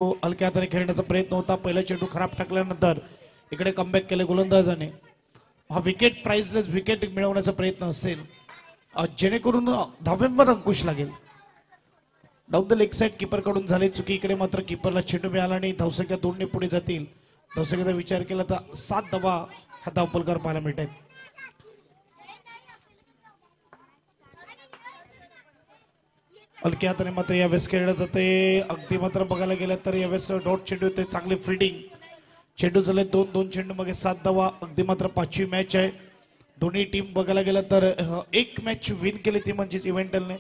हलक्या हाताने खेळण्याचा प्रयत्न होता. पहिला चेंडू खराब टाकल्यानंतर इकडे कमबॅक केले गोलंदाजाने. हा विकेट प्राइसलेस विकेट मिळवण्याचा प्रयत्न असेल जेणेकरून धाव्यांवर अंकुश लागेल. Down the leg side keeper कडून झाली चुकी. इकडे मात्र कीपरला चेंडू मिळाला आणि धावसंख्या 2 ने पुढे जातील. धावसंख्येचा विचार केला तर 7 धावा हा धावपलकार पाहायला मिळत आहेत. हलक्या हाताने मात्र यावेळेस खेळलं जाते. अगदी मात्र बघायला गेलं तर यावेळेस डॉट चेंडू होते. चांगली फिल्डिंग. चेंडू झाले 2 चेंडू मध्ये 7 धावा. अगदी मात्र 5वी मॅच आहे. दोन्ही टीम बघायला गेलं तर एक मॅच विन केली ती म्हणजेच इव्हेंटलने,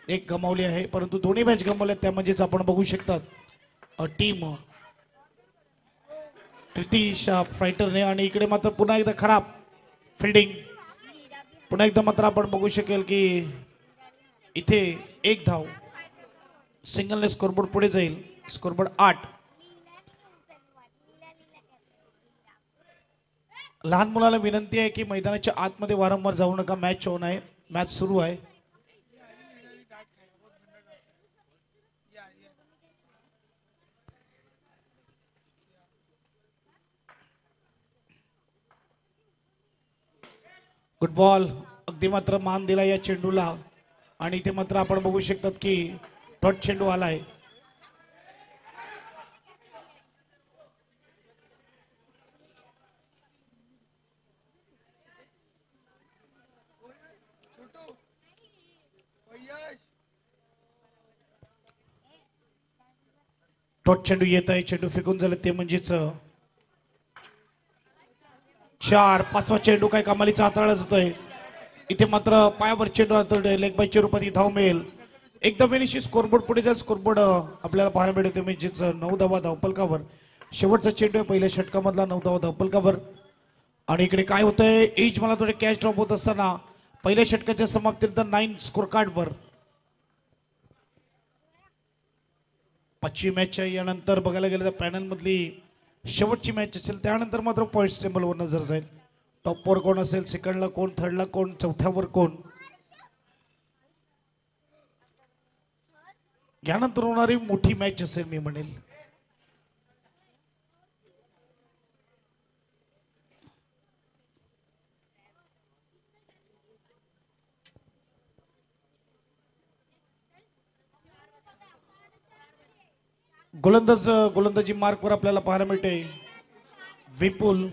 एक गमावली आहे. परंतु दोन्ही मॅच गमावल्या त्या म्हणजेच आपण बघू शकतात टीम ब्रिटिश फायटरने. आणि इकडे मात्र पुन्हा एकदा खराब फिल्डिंग. पुन्हा एकदा मात्र आपण बघू शकेल की इथे एक धाव सिंगलने स्कोरबोर्ड पुढे जाईल. स्कोरबोर्ड 8. लहान मुलाला विनंती आहे की मैदानाच्या आतमध्ये वारंवार जाऊ नका. मॅच ऑन आहे, मॅच सुरू आहे. फुटबॉल अगदी मात्र मान दिला या चेंडूला. आणि इथे मात्र आपण बघू शकतात की डॉट चेंडू आलाय. डॉट चेंडू येत आहे. चेंडू फेकून झाले ते म्हणजेच 4. 5वा चेंडू काय कमालीचा हाताळला जातोय. इथे मात्र पायावर चेंडू हाताळतोय. लेग बाय चिरूपती धाव मिळेल. एकदा वेनिशी स्कोरबोर्ड पुढे जाईल. स्कोरबोर्ड आपल्याला पाहायला मिळते म्हणजेच 9 धावा धावपलकावर. शेवटचा चेंडू आहे पहिल्या षटकामधला. 9 धावा धावपलकावर. आणि इकडे काय होतंय, एज मला थोडे कॅच ड्रॉप होत असताना पहिल्या षटकाच्या समाप्तीनंतर 9 स्कोर कार्डवर 5वी मॅच आहे. यानंतर बघायला गेलं तर पॅनल मधली शेवटची मॅच असेल. त्यानंतर मात्र पॉईंट्स टेबलवर नजर जाईल. टॉपवर कोण असेल, सेकंडला कोण, थर्डला कोण, चौथ्यावर कोण. यानंतर होणारी मोठी मॅच असेल मी म्हणेल. गोलंदाजी मार्कवर आपल्याला पाहायला मिळते. विपुल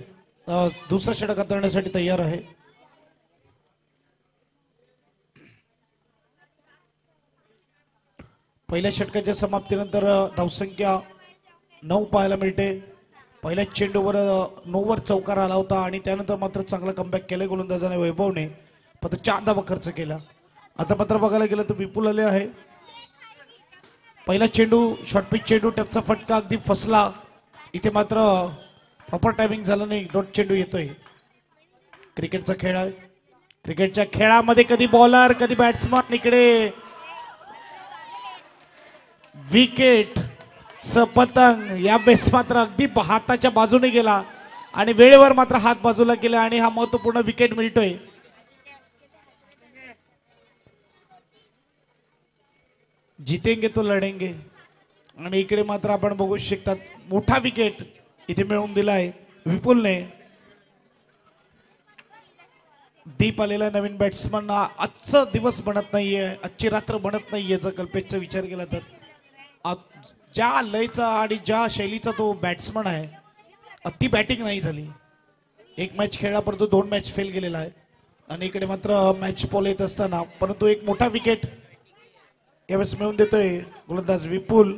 दुसरा षटक हाताळण्यासाठी तयार आहे. पहिल्या षटकाच्या समाप्तीनंतर धावसंख्या 9 पाहायला मिळते. पहिल्या चेंडूवर 9 वर चौकार आला होता आणि त्यानंतर मात्र चांगला कमबॅक केले गोलंदाजाने वैभवने. फक्त 4 धावा खर्च केला. आता मात्र बघायला गेलं तर विपुल आले आहे. पहिला चेंडू शॉर्ट पिच चेंडू, टपचा फटका अगदी फसला. इथे मात्र प्रॉपर टायमिंग झालं नाही. डॉट चेंडू येतोय. क्रिकेटचा खेळ आहे. क्रिकेटच्या खेळामध्ये कधी बॉलर कधी बॅट्समन. इकडे विकेट पतंग या बेस मात्र अगदी हाताच्या बाजूने गेला आणि वेळेवर मात्र हात बाजूला केला आणि हा महत्वपूर्ण विकेट मिळतोय. जितेंगे तो लढेंगे. आणि इकडे मात्र आपण बघू शकतात मोठा विकेट इथे मिळवून दिलाय विपुलने. दीप आलेला नवीन बॅट्समन. आजचा दिवस बनत नाहीये, आजची रात्र बनत नाहीये जर कल्पेशचा विचार केला तर. ज्या लयचा आणि ज्या शैलीचा तो बॅट्समन आहे ती बॅटिंग नाही झाली. एक मॅच खेळला परंतु 2 मॅच फेल गेलेला आहे. आणि इकडे मात्र मॅच बॉल येत असताना परंतु एक मोठा विकेट यावेळेस मिळवून देतोय गोलंदाज विपुल.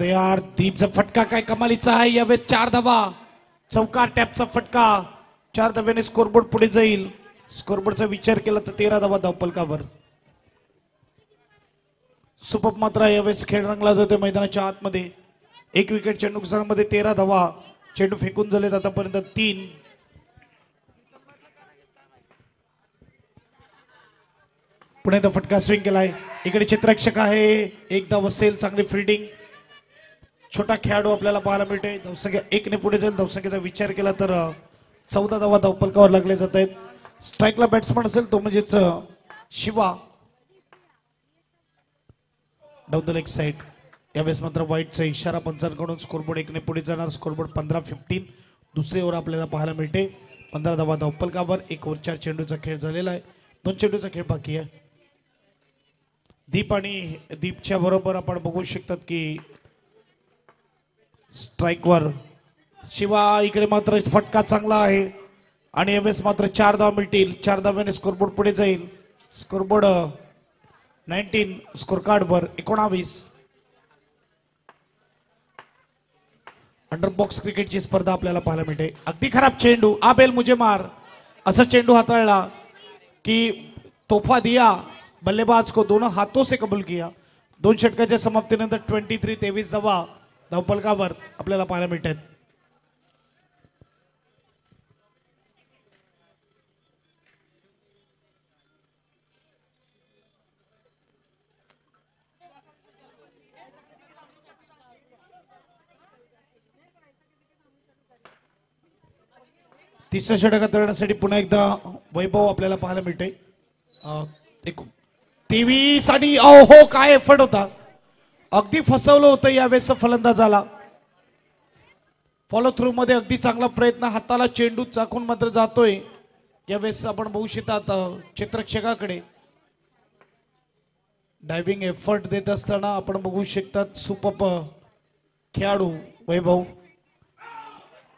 यार दीपचा फटका काय कमालीचा आहे. यावेळेस 4 धावा. चौकार टॅपचा फटका. 4 धाव्याने स्कोरबोर्ड पुढे जाईल. स्कोरबोर्डचा विचार केला तर 13 धावा धावपलकावर. सुपप मात्र यावेळेस खेळ रंगला जातो मैदानाच्या आतमध्ये. 1 विकेटच्या नुकसानामध्ये 13 धावा चेंडू फेकून झालेत आतापर्यंत 3. पुणे फटका स्विंग केलाय. इकडे चित्ररक्षक आहे. एकदा वसेल चांगली फिल्डिंग. छोटा खेळाडू आपल्याला पाहायला मिळते. धावसंख्या 1 ने पुढे जाईल. धावसंख्येचा विचार केला तर 14 धावा धावपलकावर लागले जात आहेत. स्ट्राईकला बॅट्समन असेल तो म्हणजेच Shiva. Down the leg side. यावेळेस मात्र व्हाईटचा इशारा पंचांकडून. स्कोरबोर्ड 1 ने पुढे जाणार. स्कोरबोर्ड 15-15. दुसरी ओव्हर आपल्याला पाहायला मिळते. 15 धावा धावपलकावर. 1 ओव्हर 4 चेंडूचा खेळ झालेला आहे. 2 चेंडूचा खेळ बाकी आहे. दीप आणि दीपच्या बरोबर आपण बघू शकतात की स्ट्राईकवर शिवा. इकडे मात्र फटका चांगला आहे आणि यावेळेस मात्र 4 धावा मिळतील. 4 धाव्याने स्कोरबोर्ड पुढे जाईल. स्कोरबोर्ड 19. स्कोर कार्डवर 19. अंडर बॉक्स क्रिकेटची स्पर्धा आपल्याला पाहायला मिळते. अगदी खराब चेंडू. आबेल मुझे मार असा चेंडू हाताळला की तोहफा दिया. बल्लेबाज को दोनों हाथों से कबूल किया. 2 षटकाच्या समाप्तीनंतर 23 धावा धावपलकावर आपल्याला पाहायला मिळतात. तिसऱ्या षटकात करण्यासाठी पुन्हा एकदा वैभव आपल्याला पाहायला मिळते. 23 आणि हो काय एफर्ट होता. अगदी फसवलं होतं यावेळेस फलंदाजाला. फॉलो थ्रू मध्ये अगदी चांगला प्रयत्न. हाताला चेंडू चाकून मात्र जातोय. यावेळेस आपण बघू शकतात क्षेत्ररक्षकाकडे डायव्हिंग एफर्ट देत असताना आपण बघू शकतात सुपप खेळाडू वैभव.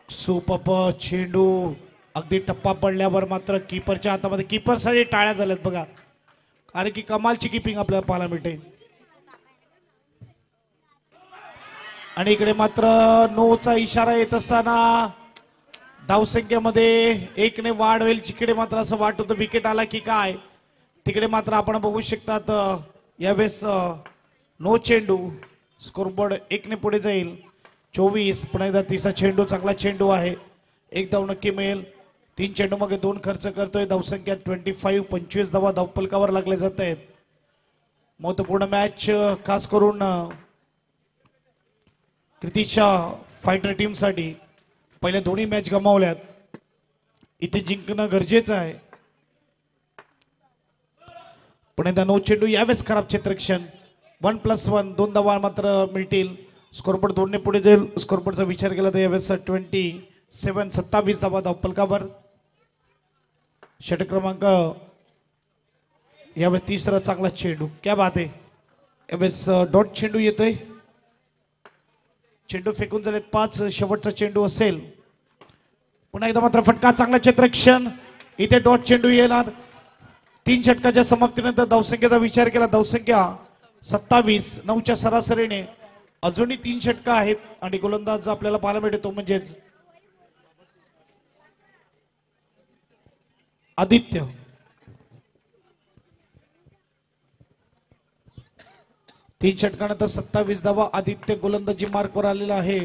सुपप चेंडू अगदी टप्पा पडल्यावर मात्र कीपरच्या हातामध्ये. कीपरसाठी टाळ्या झाल्यात बघा. कारण की कमालची कीपिंग आपल्याला पाहायला मिळते. आणि इकडे मात्र नोचा इशारा येत असताना धावसंख्येमध्ये 1 ने वाढ होईल. जिकडे मात्र असं वाटत होतं विकेट आला की काय, तिकडे मात्र आपण बघू शकतात यावेळेस नो चेंडू. स्कोरबोर्ड 1 ने पुढे जाईल. 24. पुन्हा एकदा तिसरा चेंडू. चांगला चेंडू आहे. 1 धाव नक्की मिळेल. 3 चेंडू मागे 2 खर्च करतोय. धावसंख्या 25. 25 धावा धावपलकावर लागले जात आहेत. महत्वपूर्ण मॅच खास करून क्रितीच्या फायटर टीम साठी. पहिल्या दोन्ही मॅच गमावल्यात. इथे जिंकणं गरजेचं आहे. पुणे नो चेंडू. यावेळेस खराब क्षेत्ररक्षण. 1+1. 2 धावा मात्र मिळतील. स्कोरबोर्ड 2 ने पुढे जाईल. स्कोरबोर्डचा विचार केला तर यावेळेस 27 धावा धावपलकावर. षटक क्रमांक यावेळेस तिसरा चांगला चेंडू. क्या बात आहे. यावेळेस डॉट चेंडू येतोय. चेंडू फेकून झालेत 5. शेवटचा चेंडू असेल. पुन्हा एकदा मात्र फटका. चांगला क्षेत्ररक्षण. इथे डॉट चेंडू येणार. 3 षटकाच्या समाप्तीनंतर धावसंख्येचा विचार केला. धावसंख्या 27. 9च्या सरासरीने अजूनही 3 षटका आहेत. आणि गोलंदाज आपल्याला पाहायला मिळतो म्हणजेच आदित्य. तीन षटकानंतर 27 धावा. आदित्य गोलंदाजी मार्कवर आलेला आहे.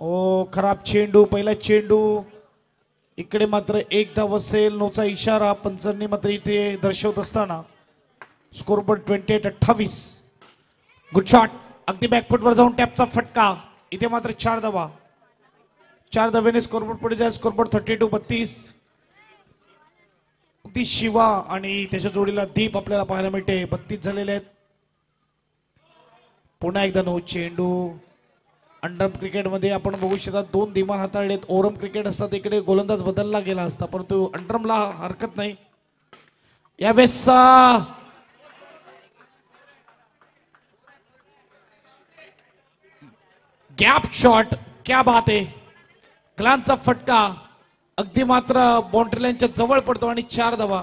ओ खराब चेंडू. पहिला चेंडू. इकडे मात्र 1 धाव असेल. नोचा इशारा पंचांनी मात्र इथे दर्शवत असताना स्कोरबोर्ड 28. Good shot. अगदी बॅकफुटवर जाऊन टॅपचा फटका. इथे मात्र 4 धावा. 4 धाव्याने स्कोरबोर्ड पुढे जाईल. स्कोरबोर्ड 32. अगदी शिवा आणि त्याच्या जोडीला दीप आपल्याला पाहायला मिळते. 32 झालेले आहेत. पुन्हा एकदा नो चेंडू. अंडर क्रिकेटमध्ये आपण बघू शकता 2 धीमान हाताळलेत. ओरम क्रिकेट असतात इकडे गोलंदाज बदलला गेला असता, परंतु अंडरमला हरकत नाही. यावेळेस गॅप शॉट. क्या बात आहे. क्लांचा फटका अगदी मात्र बाउंड्री लाईनच्या जवळ पडतो आणि 4 धावा.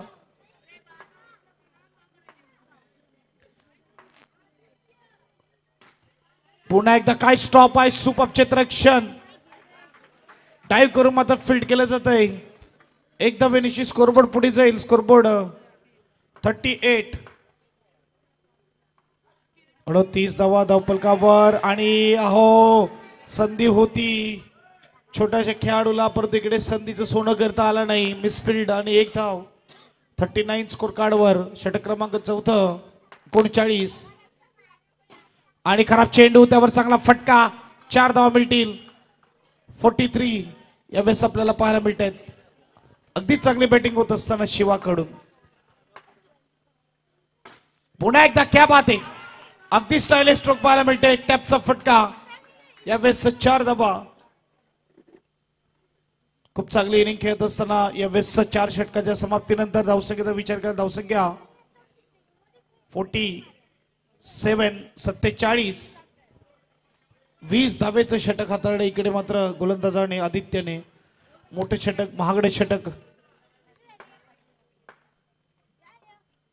पुन्हा एकदा काय स्टॉप आहे. सुपर क्षेत्ररक्षण. डाईव्ह करून मात्र फील्ड केलं जात आहे. 1 धावेनिशी स्कोरबोर्ड पुढे जाईल. स्कोरबोर्ड 38. 38 धावा धावपलकावर. आणि अहो संधी होती छोट्याशा खेळाडूला, परंतु इकडे संधीचं सोनं करता आलं नाही. मिसफिल्ड आणि एक धाव. 39 स्कोर कार्डवर. षटक क्रमांक 4 39. आणि खराब चेंडू, त्यावर चांगला फटका. 4 धावा मिळतील. 43 यावेळेस आपल्याला पाहायला मिळत आहेत. अगदी चांगली बॅटिंग होत असताना शिवाकडून. पुन्हा एकदा क्या बात आहे, अगदी स्टायलिश स्ट्रोक पाहायला मिळते. टॅपचा फटका. यावेळेस 4 धावा. खूप चांगली इनिंग खेळत असताना यावेळेस 4 षटकाच्या समाप्तीनंतर धावसंख्येचा विचार करा. धावसंख्या 47 47. 20 धावेचं षटक हाताळलं. इकडे मात्र गोलंदाजाने आदित्यने मोठे षटक, महागडे षटक.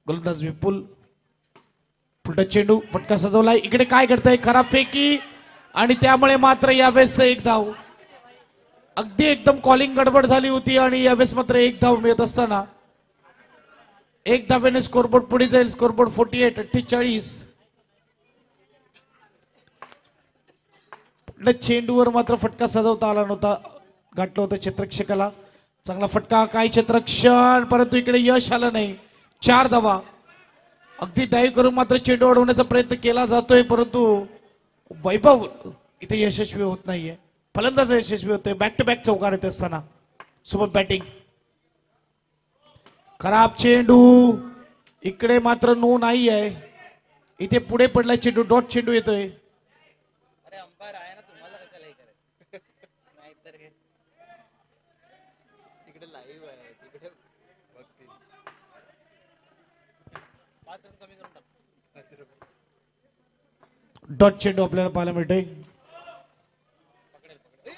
गोलंदाज विपुल. पुढचा चेंडू, फटका सजवलाय. इकडे काय करताय, खराब फेकी आणि त्यामुळे मात्र यावेळेस 1 धाव. अगदी एकदम कॉलिंग गडबड झाली होती आणि यावेळेस मात्र 1 धाव मिळत असताना 1 धावेने स्कोरबोर्ड पुढे जाईल. स्कोरबोर्ड 48 48. चेंडूवर मात्र फटका सजवता आला नव्हता. गाठलं होतं क्षेत्ररक्षकाला. चांगला फटका, काय क्षेत्ररक्षण, परंतु इकडे यश आलं नाही. 4 धावा. अगदी डाईव्ह करून मात्र चेंडू अडवण्याचा प्रयत्न केला जातोय, परंतु वैभव इथे यशस्वी होत नाहीये. फलंदाज यशस्वी होतोय. बॅक टू बॅक चौकार येत असताना सुपर बॅटिंग. खराब चेंडू. इकडे मात्र नो नाही आहे. इथे पुढे पडलाय चेंडू. डॉट चेंडू येतोय. डॉट चेंडू आपल्याला पाहायला मिळतोय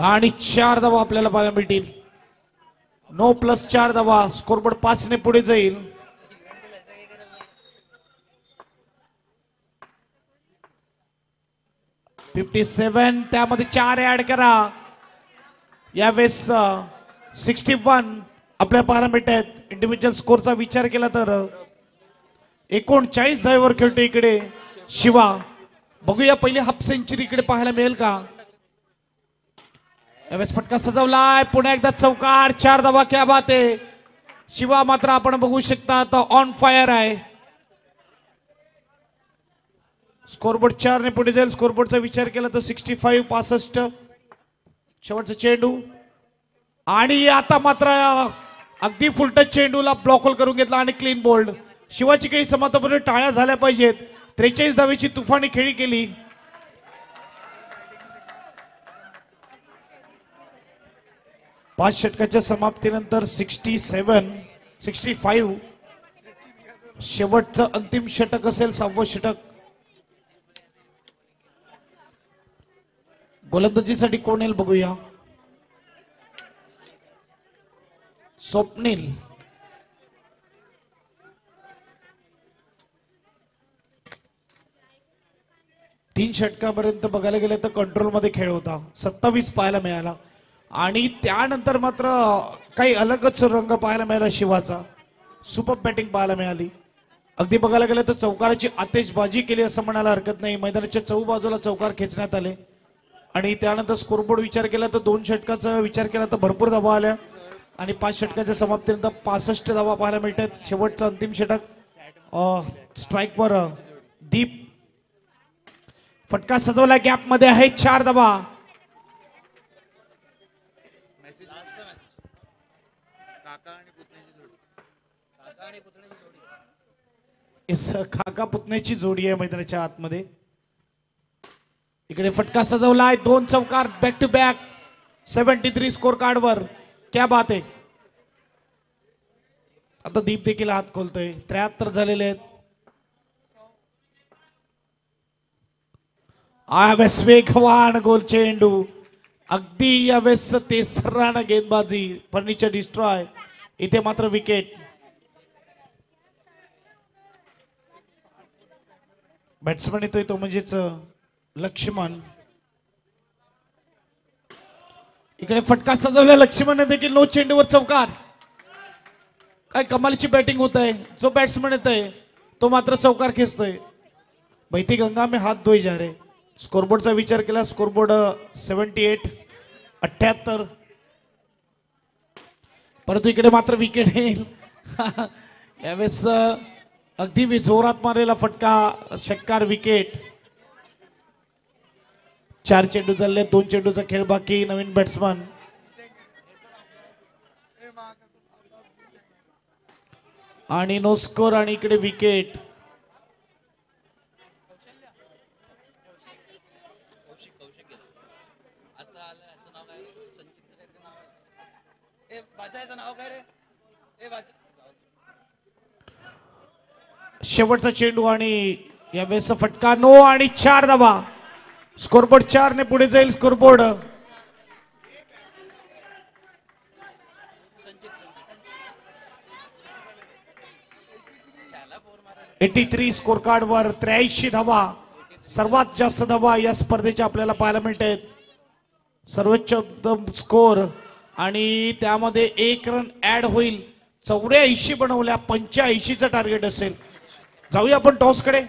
आणि 4 धावा आपल्याला पाहायला मिळतील. 9+4 धावा. स्कोरबोर्ड 5 ने पुढे जाईल. $57. त्यामध्ये 4 ऍड करा. यावेळेस 61 आपल्याला पाहायला मिळत आहेत. इंडिव्हिज्युअल स्कोरचा विचार केला तर 39 धावेवर खेळतो इकडे शिवा. बघूया पहिली हाफ सेंचुरी इकडे पाहायला मिळेल का. यावेळेस फटका सजवलाय. पुन्हा एकदा चौकार. 4 धावा. क्या बात आहे. शिवा मात्र आपण बघू शकता आता ऑन फायर आहे. स्कोरबोर्ड 4 ने पुढे जाईल. स्कोरबोर्डचा विचार केला तर 65 65. शेवटचा चेंडू आणि आता मात्र अगदी फुलटच चेंडूला ब्लॉक होल करून घेतला आणि क्लीन बोल्ड. शिवाची काही समाधानपूर्वक टाळ्या झाल्या पाहिजेत. 43 धावेची तुफानी खेळी केली. पाच षटकाच्या समाप्तीनंतर 67 65. शेवटचं अंतिम षटक असेल 6वं षटक. गोलंदाजीसाठी कोण येईल बघूया. स्वप्नील. तीन षटकापर्यंत बघायला गेलं तर कंट्रोल मध्ये खेळ होता. 27 पाहायला मिळाला आणि त्यानंतर मात्र काही अलगच रंग पाहायला मिळाला शिवाचा. सुपर बॅटिंग पाहायला मिळाली. अगदी बघायला गेलं तर चौकाराची आतिषबाजी केली असं म्हणायला हरकत नाही. मैदानाच्या चौबाजूला चौकार खेचण्यात आले आणि त्यानंतर स्कोरबोर्ड विचार केला तर 2 षटकाचा विचार केला तर भरपूर धावा आल्या आणि 5 षटकाच्या समाप्तीनंतर 65 धावा पाहायला मिळतात. शेवटचं अंतिम षटक स्ट्राईकवर दीप. फटका सजवला. गॅप मध्ये आहे. 4 धावा. काका पुतण्याची जोडी आहे मैदानाच्या आतमध्ये. इकडे फटका सजवलाय. 2 चौकार बॅक टू बॅक. 73 स्कोर कार्डवर. क्या बात आहे. आता दीप देखील हात खोलतोय. 73 झालेले आहेत. यावेळेस वेगवान गोल चेंडू. अगदी यावेळेस तेस्तरानं गेंदबाजी. Furniture destroy. इथे मात्र विकेट. बॅट्समन येतोय तो म्हणजेच लक्ष्मण. इकडे फटका सजवला. लक्ष्मण देखील नो चेंडूवर चौकार. काय कमालीची बॅटिंग होत आहे. जो बॅट्समन येत आहे तो मात्र चौकार खेचतोय. बैठी गंगा में हाथ धोई जा रहे. स्कोरबोर्डचा विचार केला स्कोरबोर्ड 78 78. परंतु इकडे मात्र विकेट येईल. यावेळेस अगदी जोरात मारलेला फटका षटकार विकेट. 4 चेंडू चालले 2 चेंडूचा खेळ बाकी. नवीन बॅट्समन आणि नो स्कोर आणि इकडे विकेट. शेवटचा चेंडू आणि यावेळेस फटका नो आणि 4 धावा. स्कोरबोर्ड 4 ने पुढे जाईल. स्कोरबोर्ड 83 स्कोर कार्ड वर 83 धावा. सर्वात जास्त धावा या स्पर्धेच्या आपल्याला पाहायला मिळते. सर्वोच्च स्कोर आणि त्यामध्ये 1 रन ऍड होईल. 84 बनवल्या 85चं टार्गेट असेल. जाऊया आपण टॉस कडे.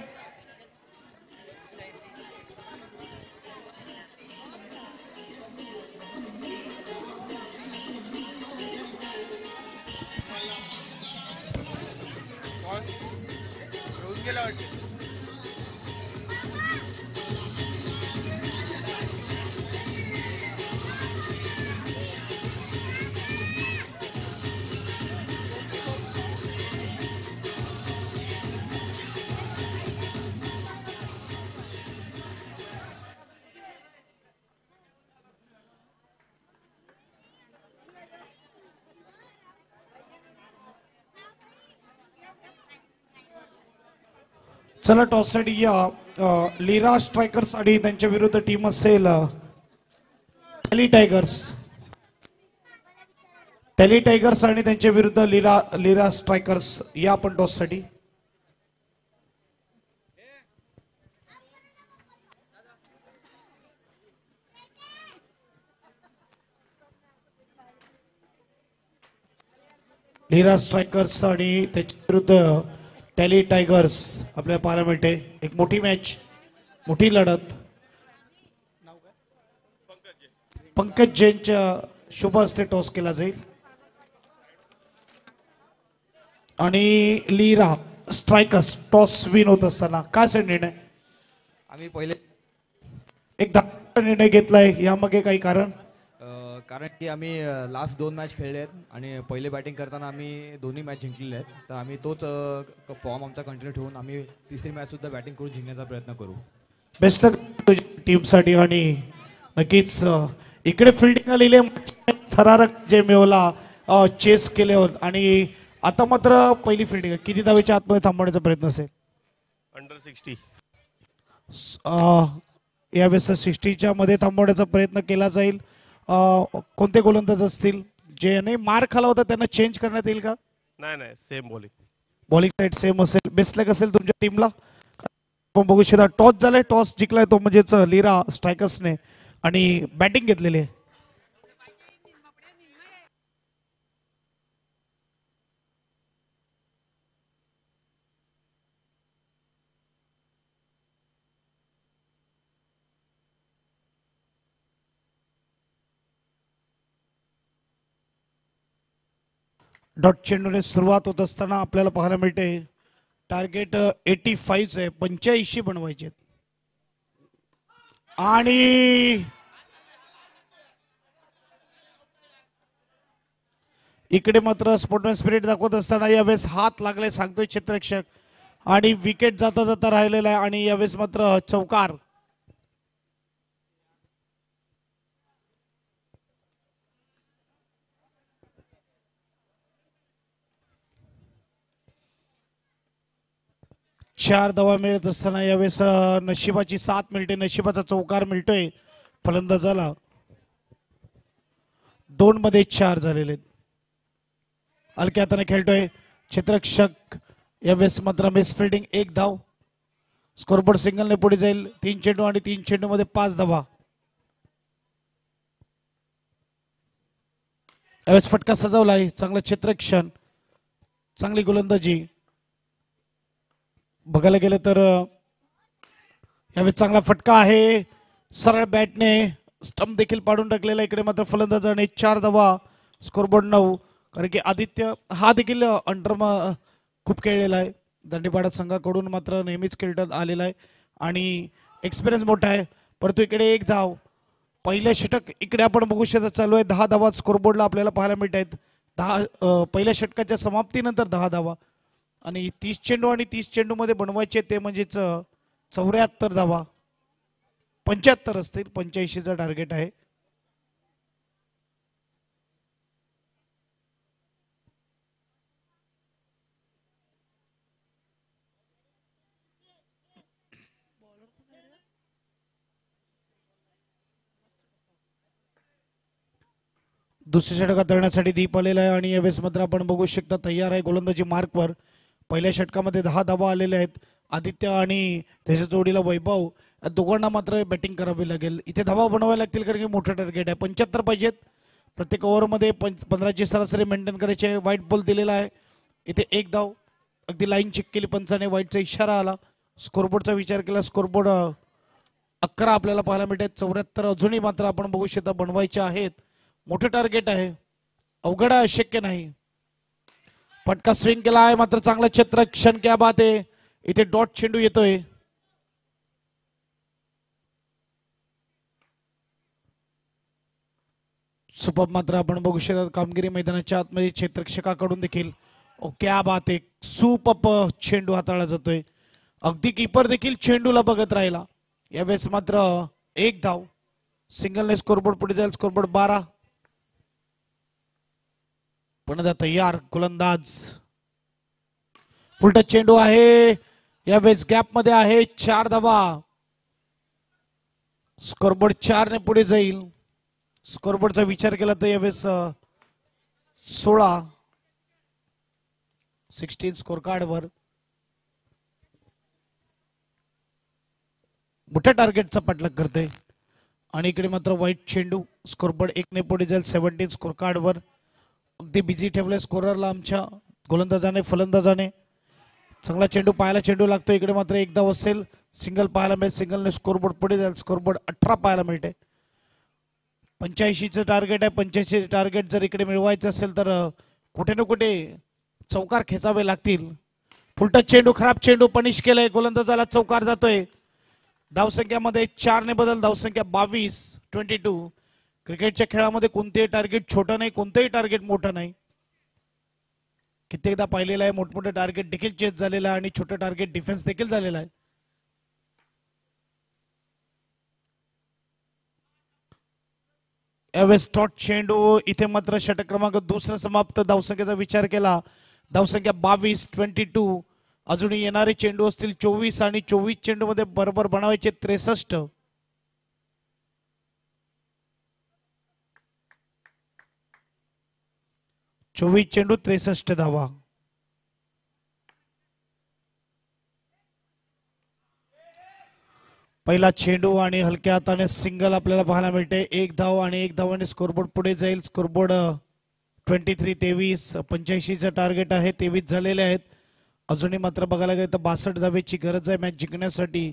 चला टॉस साठी या. लीरा स्ट्रायकर्स आणि त्यांच्या विरुद्ध टीम असेल टेली टायगर्स. टेली टायगर्स आणि त्यांच्या विरुद्ध लीरा स्ट्रायकर्स या आपण टॉस साठी. लीरा स्ट्रायकर्स आणि त्याच्या विरुद्ध टेली टायगर्स आपल्याला पाहायला मिळते. एक मोठी मॅच, मोठी लढत. पंकज जैनच्या शुभ हस्ते टॉस केला जाईल आणि लीरा स्ट्रायकर्स टॉस विन होत असताना काय सर निर्णय. आम्ही पहिले एक धाकटा निर्णय घेतलाय. यामागे काही कारण. कारण की आम्ही लास्ट 2 मॅच खेळले आहेत आणि पहिले बॅटिंग करताना आम्ही दोन्ही मॅच जिंकलेले आहेत. तर आम्ही तोच फॉर्म आमचा कंटिन्यू ठेवून आम्ही तिसरी मॅच सुद्धा बॅटिंग करून जिंकण्याचा प्रयत्न करू. बेस्ट टीमसाठी. आणि नक्कीच इकडे फिल्डिंग आलेली थरारक जे मिळवला चेस केले आणि आता मात्र पहिली फिल्डिंग. किती धावेच्या आतमध्ये थांबवण्याचा प्रयत्न असेल. अंडर 60. यावेळेस 60च्या मध्ये थांबवण्याचा प्रयत्न केला जाईल. कोणते गोलंदाज असतील जे नाही मार खाला होता त्यांना चेंज करण्यात येईल का. नाही सेम बॉलिंग साईड सेम असेल. बेस्ट लक असेल तुमच्या टीमला. आपण बघू शकता टॉस झालाय. टॉस जिंकलाय तो म्हणजेच लीरा स्ट्रायकर्सने आणि बॅटिंग घेतलेली आहे. डॉट चेंडूने सुरुवात होत असताना आपल्याला पाहायला मिळते टार्गेट 85 आहे. 85 बनवायचे आणि इकडे मात्र स्पोर्टमॅन स्पिरिट दाखवत असताना यावेळेस हात लागले सांगतोय क्षेत्ररक्षक आणि विकेट जाता जाता राहिलेला आहे. आणि यावेळेस मात्र चौकार. चार धावा मिळत असताना यावेळेस नशिबाची साथ मिळते. नशिबाचा चौकार मिळतोय फलंदाजाला. 2 मध्ये 4 झालेले. हलक्या हाताने खेळतोय क्षेत्ररक्षक. यावेळेस मात्र मिस फिल्डिंग. 1 धाव. स्कोरबोर्ड सिंगलने पुढे जाईल. 3 चेंडू आणि 3 चेंडू मध्ये 5 धावा. यावेळेस फटका सजवलाय. चांगलं क्षेत्ररक्षण, चांगली गोलंदाजी. बघायला गेलं तर यावेळी चांगला फटका आहे, सरळ बॅटने स्टंप देखील पाडून टाकलेला. इकडे मात्र फलंदाजाने 4 धावा, स्कोरबोर्ड 9. कारण की आदित्य हा देखील अंडर खूप खेळलेला आहे, दंडीपाडा संघाकडून मात्र नेहमीच खेळत आलेला आहे आणि एक्सपिरियन्स मोठा आहे. परंतु इकडे 1 धाव, पहिले षटक इकडे आपण बघू शकता चालू आहे. 10 धावा स्कोरबोर्डला आपल्याला पाहायला मिळत आहेत. पहिल्या षटकाच्या समाप्तीनंतर 10 धावा आणि 30 चेंडू आणि 30 चेंडू मध्ये बनवायचे ते म्हणजेच 74 धावा, 75 असतील, 85चं टार्गेट आहे. दुसऱ्या षटकात धरण्यासाठी दीप आलेला आहे आणि यावेळेस मात्र आपण बघू शकता तयार आहे गोलंदाजी मार्कवर. पहिल्या षटकामध्ये 10 धावा आलेल्या आहेत. आदित्य आणि त्याच्या जोडीला वैभव या दोघांना मात्र बॅटिंग करावी लागेल. इथे धावा बनवायला लागतील कारण की मोठं टार्गेट आहे. 75 पाहिजेत. प्रत्येक ओव्हरमध्ये 15ची सरासरी मेंटेन करायची आहे. व्हाईट बॉल दिलेला आहे. इथे 1 धाव, अगदी लाईन चेक केली पंचाने, व्हाईटचा इशारा आला. स्कोरबोर्डचा विचार केला, स्कोरबोर्ड 11 आपल्याला पाहायला मिळते. 74 अजूनही मात्र आपण बघू शकता बनवायचे आहेत. मोठं टार्गेट आहे, अवघड आहे, अशक्य नाही. पटका स्विंग केला आहे मात्र चांगला क्षेत्ररक्षण, क्या बात आहे. इथे डॉट चेंडू येतोय. सुपर मात्र आपण बघू शकता कामगिरी मैदानाच्या आतमध्ये क्षेत्ररक्षकाकडून देखील क्या बात आहे, सुपर चेंडू हाताळला जातोय. अगदी कीपर देखील चेंडूला बघत राहिला. यावेळेस मात्र 1 धाव, सिंगलने स्कोरबोर्ड पुढे जाईल. स्कोरबोर्ड 12. पण तयार गोलंदाज, उलटा चेंडू आहे. यावेळेस गॅप मध्ये आहे. 4 धावा, स्कोरबोर्ड 4 ने पुढे जाईल. स्कोरबोर्डचा विचार केला तर यावेळेस 16 स्कोर कार्डवर. मोठ्या टार्गेटचा पाठलाग करते आणि इकडे मात्र व्हाईट चेंडू. स्कोरबोर्ड 1 ने पुढे जाईल. 17 स्कोर कार्डवर. अगदी बिझी ठेवलंय स्कोररला आमच्या गोलंदाजाने, फलंदाजाने. चांगला चेंडू, पाहायला चेंडू लागतो. इकडे मात्र 1 धाव असेल. सिंगल पाहायला मिळेल. सिंगलने स्कोरबोर्ड पुढे जाईल. स्कोरबोर्ड 18 पाहायला मिळते. 85चं टार्गेट आहे. 85 टार्गेट जर इकडे मिळवायचं असेल तर कुठे ना कुठे चौकार खेचावे लागतील. फुलटा चेंडू, खराब चेंडू, पनिश केलंय. गोलंदाजाला चौकार जातोय. धावसंख्यामध्ये 4 ने बदल. धावसंख्या 22, 22. क्रिकेटच्या खेळामध्ये कोणतेही टार्गेट छोटं नाही, कोणतेही टार्गेट मोठं नाही. कित्येकदा पाहिलेलं आहे मोठमोठे टार्गेट देखील चेस झालेला आहे आणि छोटं टार्गेट डिफेन्स देखील झालेला आहे. यावेळेस टॉट चेंडू. इथे मात्र षटक क्रमांक 2 समाप्त. धावसंख्येचा विचार केला. धावसंख्या 22, 22. अजूनही येणारे चेंडू असतील 24 आणि 24 चेंडू मध्ये बरोबर बनवायचे 63. चोवीस चेंडू 63 धावा. पहिला चेंडू आणि हलक्या हाताने सिंगल आपल्याला पाहायला मिळते. 1 धाव आणि 1 धावाने स्कोरबोर्ड पुढे जाईल. स्कोरबोर्ड 23, 23. 85चं टार्गेट आहे. 23 झालेले आहेत. अजूनही मात्र बघायला गेलं तर 62 धावेची गरज आहे मॅच जिंकण्यासाठी.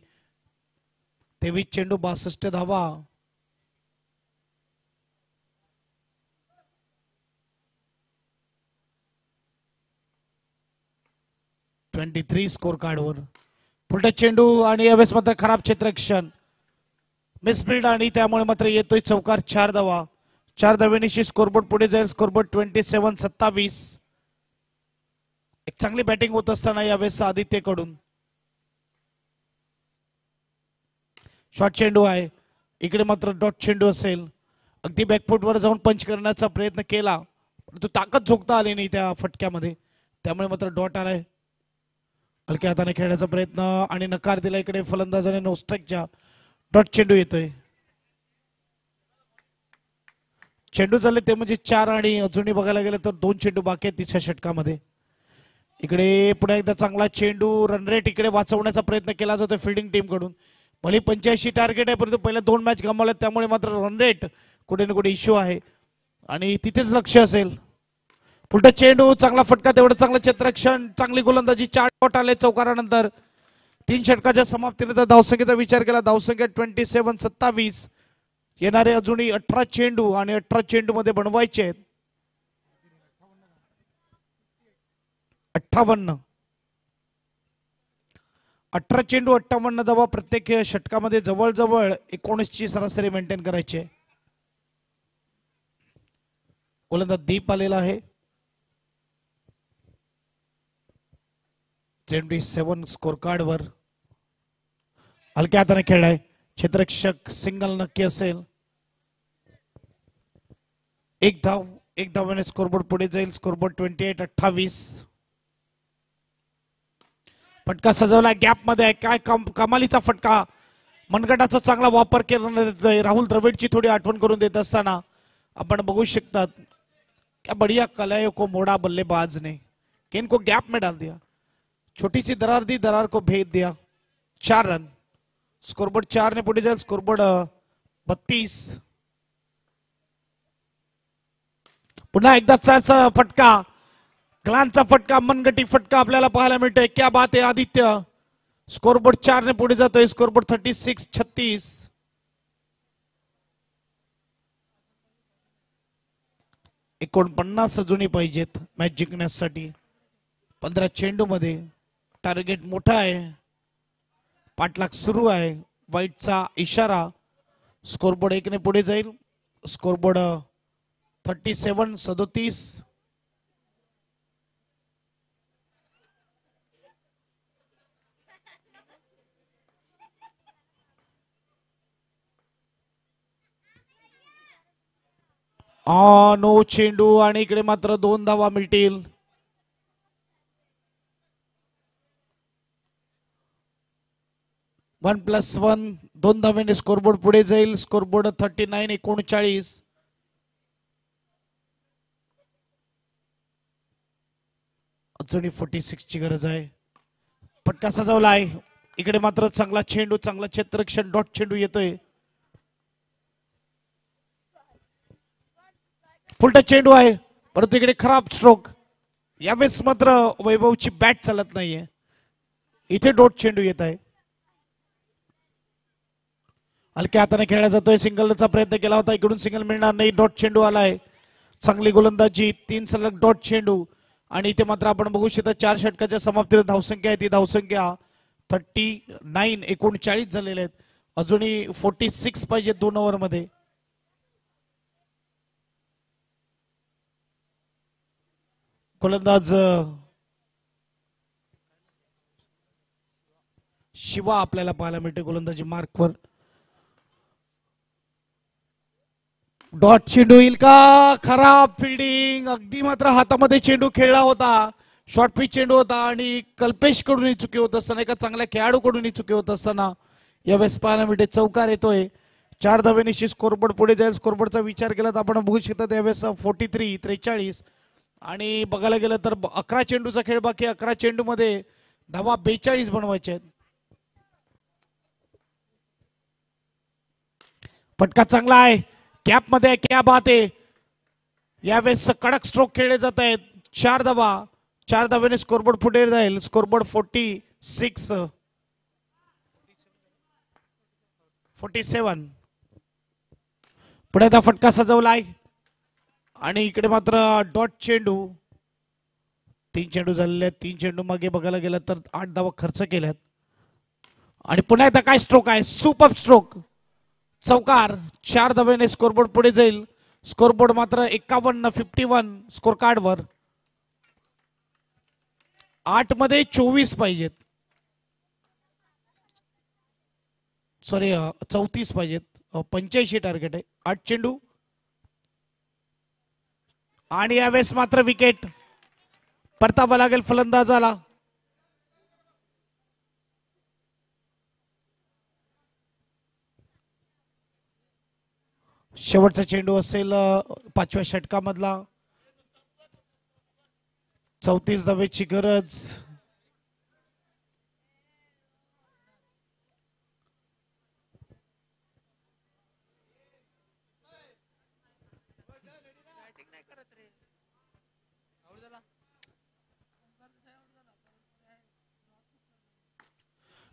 23 चेंडू 62 धावा. स्कोर कार्डवर. पुढचा चेंडू आणि यावेळेस मात्र खराब क्षेत्ररक्षण, मिसफिल्ड आणि त्यामुळे मात्र येतोय चौकार. 4 धावा. 4 धावेनिशी स्कोरबोर्ड पुढे जाईल. स्कोरबोर्ड 27, 27. एक चांगली बॅटिंग होत असताना यावेळेस आदित्यकडून शॉर्ट चेंडू आहे. इकडे मात्र डॉट चेंडू असेल. अगदी बॅकफुटवर जाऊन पंच करण्याचा प्रयत्न केला परंतु ताकद झोकता आली नाही त्या फटक्यामध्ये, त्यामुळे मात्र डॉट आलाय. हलक्या हाताने खेळण्याचा प्रयत्न आणि नकार दिला इकडे फलंदाजाने. नोस्ट्राईकच्या डॉट चेंडू येतोय. चेंडू झाले ते म्हणजे 4 आणि अजूनही बघायला गेलं तर 2 चेंडू बाकी आहेत तिसऱ्या षटकामध्ये. इकडे पुन्हा एकदा चांगला चेंडू. रन रेट इकडे वाचवण्याचा प्रयत्न केला जातोय फिल्डिंग टीम कडून. भले 85 टार्गेट आहे परंतु पहिल्या 2 मॅच गमावल्यात त्यामुळे मात्र रन रेट कुठे ना कुठे इश्यू आहे आणि तिथेच लक्ष असेल. पुढचा चेंडू, चांगला फटका, तेवढं चांगलं क्षेत्ररक्षण, चांगली गोलंदाजी. 4 डॉट आले चौकारानंतर. तीन षटकाच्या समाप्तीनंतर धावसंख्येचा विचार केला, धावसंख्या 27-27. येणारे अजूनही 18 चेंडू आणि 18 चेंडू मध्ये बनवायचे आहेत 58. 18 चेंडू 58 धावा प्रत्येक षटकामध्ये जवळजवळ 19 ची सरासरी मेंटेन करायची आहे. गोलंदाज दीप आलेला आहे. 27 स्कोर कार्ड वर. हलक्या हाताने खेळलाय. क्षेत्ररक्षक सिंगल नक्की असेल. एक धावाने स्कोरबोर्ड पुढे जाईल. स्कोरबोर्ड 28-28. फटका सजवला गॅप मध्ये आहे. काय कमालीचा फटका. मनगटाचा चांगला वापर केला. राहुल द्रविडची थोडी आठवण करून देत असताना आपण बघू शकतात क्या बढ़िया कलायों को मोड़ा बल्लेबाज ने कि इनको गैप में डाल दिया. छोटी सी दरार दी, दरार को भेद दिया. 4 रन. स्कोरबोर्ड 4 ने पुढे जाईल. स्कोरबोर्ड 32. पुन्हा एकदा फटका. क्लांचा फटका, मनगटी फटका आपल्याला पाहायला मिळतोय. क्या बात आहे आदित्य. स्कोरबोर्ड 4 ने पुढे जातोय. स्कोरबोर्ड 36-36. 49 जुनी पाहिजेत मॅच जिंकण्यासाठी. 15 चेंडू मध्ये टार्गेट मोठा आहे. पाठलाग सुरू आहे. वाईटचा इशारा. स्कोरबोर्ड 1 ने पुढे जाईल. स्कोरबोर्ड 37-37. नो चेंडू आणि इकडे मात्र 2 धावा मिळतील. वन प्लस 1 2 धाव्याने स्कोरबोर्ड पुढे जाईल. स्कोरबोर्ड 39-39. अजूनही 46 ची गरज आहे. फटका सजवला आहे. इकडे मात्र चांगला चेंडू, चांगला क्षेत्ररक्षण डॉट चेंडू येतोय. फुलटच चेंडू आहे परंतु इकडे खराब स्ट्रोक. यावेळेस मात्र वैभवची बॅट चालत नाहीये. इथे डॉट चेंडू येत आहे. हलक्या हाताने खेळला जातोय. सिंगलचा प्रयत्न केला होता. इकडून सिंगल मिळणार नाही. डॉट चेंडू आलाय. चांगली गोलंदाजी. 3 सलग डॉट चेंडू आणि इथे मात्र आपण बघू शकता 4 षटकाच्या समाप्तीला धावसंख्या आहे ती धावसंख्या 39-39 झालेले आहेत. अजूनही 46 पाहिजे 2 ओव्हर मध्ये. गोलंदाज शिवा आपल्याला पाहायला मिळते गोलंदाजी मार्कवर. डॉट चेंडू येईल का. खराब फिल्डिंग. अगदी मात्र हातामध्ये चेंडू खेळला होता. शॉर्ट पिच चेंडू होता आणि कल्पेश कडून चुकी होत असताना, एका चांगल्या खेळाडूकडून चुकी होत असताना यावेळेस पाहायला मिळते चौकार येतोय. 4 धावेनिशी स्कोरबोर्ड पुढे जाईल. स्कोरबोर्डचा विचार केला तर आपण बघू शकता त्यावेळेस 43-43 आणि बघायला गेलं तर 11 चेंडूचा खेळ बाकी. 11 चेंडू मध्ये धावा 42 बनवायचे आहेत. फटका चांगला आहे. कॅप मध्ये क्या बात आहे. यावेळेस कडक स्ट्रोक खेळले जात आहेत. 4 धावा. 4 धावेने स्कोरबोर्ड पुढे जाईल. स्कोरबोर्ड 47. पुढे आता फटका सजवलाय आणि इकडे मात्र डॉट चेंडू. 3 चेंडू झालेले आहेत. 3 चेंडू मागे बघायला गेलं तर 8 धावा खर्च केल्यात आणि पुन्हा एकदा काय स्ट्रोक आहे. Super stroke. चौकार. 4 धावेने स्कोरबोर्ड पुढे जाईल. स्कोरबोर्ड मात्र 51 स्कोर कार्ड वर. 8 मध्ये 24 पाहिजेत. सॉरी 34 पाहिजेत. 85 टार्गेट आहे. 8 चेंडू आणि यावेळेस मात्र विकेट. परतावा लागेल फलंदाजाला. शेवटचा चेंडू असेल 5व्या षटकामधला. 34 धावेची गरज.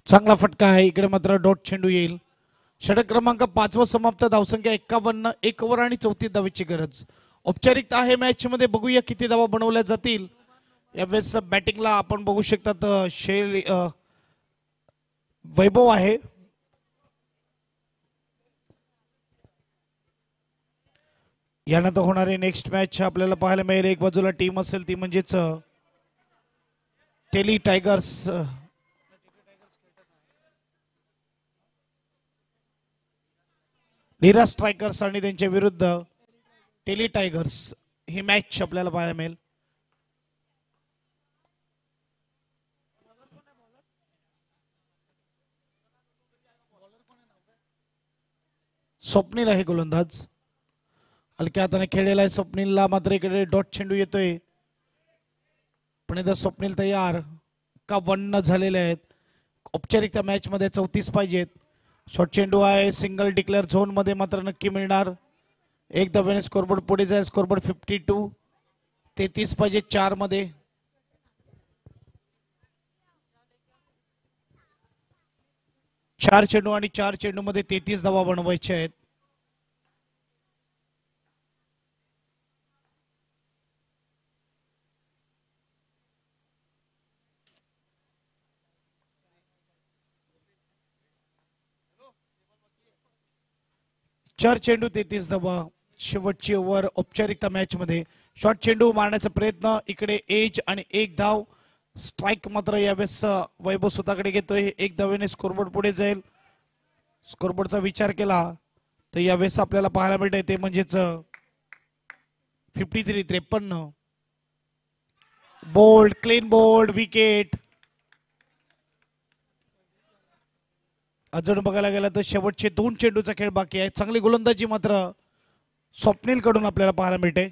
चांगला फटका आहे. इकडे मात्र डॉट चेंडू येईल. षटक क्रमांक 5 समाप्त. धावसंख्या 51. 1 ओव्हर आणि 34 धावेची गरज. औपचारिकता आहे मॅच मध्ये. बघूया किती धावा बनवल्या जातील. यावेळेस बॅटिंगला आपण बघू शकतात वैभव आहे. यानंतर होणारे नेक्स्ट मॅच आपल्याला पाहायला मिळेल. एक बाजूला टीम असेल ती म्हणजेच टेली टायगर्स नीरा स्ट्रायकर्स आणि त्यांच्या विरुद्ध टेली टायगर्स ही मॅच आपल्याला पाहायला मिळेल. स्वप्नील आहे गोलंदाज. हलक्या हाताने खेळलेला आहे स्वप्नीलला. मात्र इकडे डॉट चेंडू येतोय. पण एकदा स्वप्नील तयार का वन्न झालेले आहेत. औपचारिकता मॅच मध्ये 34 पाहिजेत. शॉर्ट चेंडू आहे. सिंगल डिक्लेअर झोन मध्ये मात्र नक्की मिळणार. एक धाव्याने स्कोरबोर्ड पुढे जाईल. स्कोरबोर्ड 52. 33 पाहिजे 4 मध्ये. चार चेंडू आणि 4 चेंडू मध्ये 33 धावा बनवायचे आहेत. चार चेंडू 33 धावा. शेवटची ओव्हर औपचारिकता मॅच मध्ये. शॉर्ट चेंडू मारण्याचा प्रयत्न. इकडे एज आणि 1 धाव. स्ट्राईक मात्र यावेळेस वैभव स्वतःकडे घेतोय. 1 धावेने स्कोरबोर्ड पुढे जाईल. स्कोरबोर्डचा विचार केला तर यावेळेस आपल्याला पाहायला मिळतंय ते म्हणजेच 53. Bold, clean bold, wicket. अजून बघायला गेलं तर शेवटचे 2 चेंडूचा खेळ बाकी आहे. चांगली गोलंदाजी मात्र स्वप्नील कडून आपल्याला पाहायला मिळते.